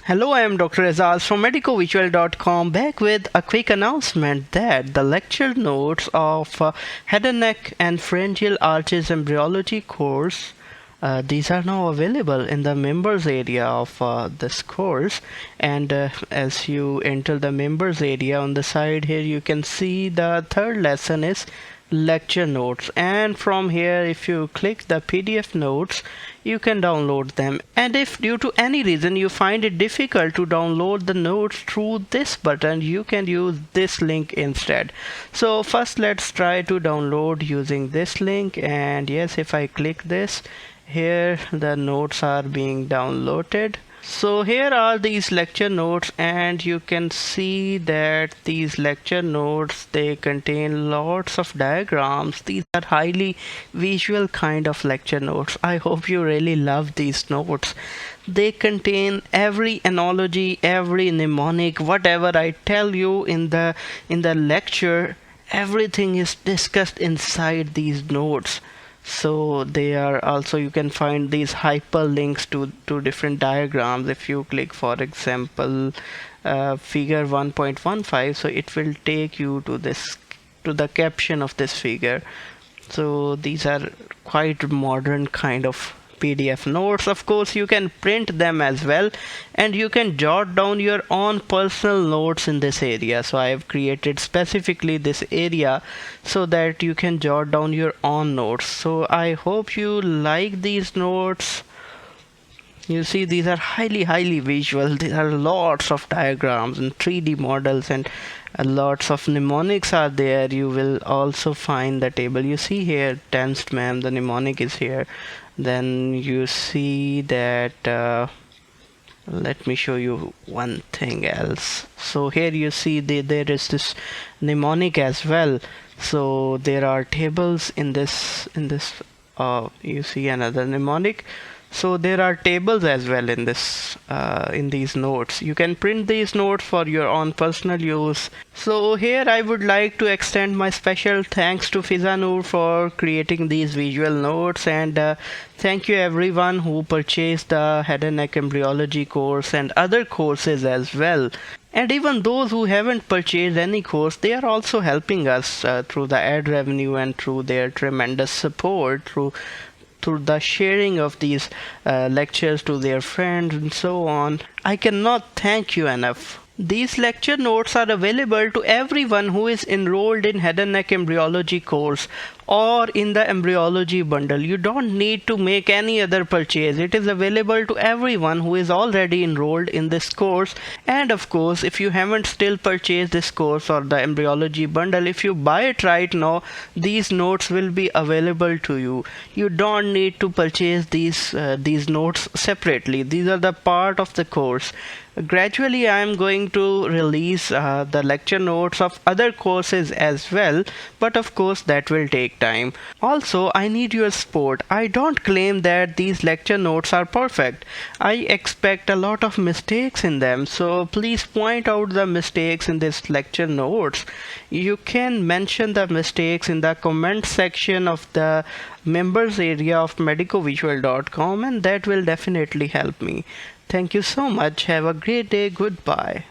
Hello, I am Dr. Azaz from medicovisual.com, back with a quick announcement that the lecture notes of head and neck and pharyngeal arches embryology course, these are now available in the members area of this course. And as you enter the members area, on the side here you can see the third lesson is lecture notes, and from here if you click the PDF notes you can download them. And if due to any reason you find it difficult to download the notes through this button, you can use this link instead. So first let's try to download using this link, and yes, if I click this, here the notes are being downloaded. So here are these lecture notes, and you can see that these lecture notes, they contain lots of diagrams. These are highly visual kind of lecture notes. I hope you really love these notes. They contain every analogy, every mnemonic, whatever I tell you in the lecture, everything is discussed inside these notes. So they are also, you can find these hyperlinks to different diagrams. If you click, for example, figure 1.15, so it will take you to the caption of this figure. So these are quite modern kind of PDF notes. Of course, you can print them as well, and you can jot down your own personal notes in this area. So I have created specifically this area so that you can jot down your own notes. So I hope you like these notes. You see, these are highly visual. There are lots of diagrams and 3D models, and lots of mnemonics are there. You will also find the table. You see here, tensed ma'am, the mnemonic is here. Then you see that let me show you one thing else. So here you see there is this mnemonic as well. So there are tables in this you see another mnemonic. So there are tables as well in this in these notes. You can print these notes for your own personal use. So here I would like to extend my special thanks to Fizanur for creating these visual notes, and thank you everyone who purchased the head and neck embryology course and other courses as well. And even those who haven't purchased any course, they are also helping us through the ad revenue and through their tremendous support, through the sharing of these lectures to their friends and so on. I cannot thank you enough. These lecture notes are available to everyone who is enrolled in head and neck embryology course or in the embryology bundle. You don't need to make any other purchase. It is available to everyone who is already enrolled in this course. And of course, if you haven't still purchased this course or the embryology bundle, if you buy it right now, these notes will be available to you. You don't need to purchase these notes separately. These are the part of the course. Gradually I am going to release the lecture notes of other courses as well, but of course that will take time. Also, I need your support. I don't claim that these lecture notes are perfect. I expect a lot of mistakes in them, so please point out the mistakes in this lecture notes. You can mention the mistakes in the comment section of the members area of medicovisual.com, and that will definitely help me. Thank you so much. Have a great day. Goodbye.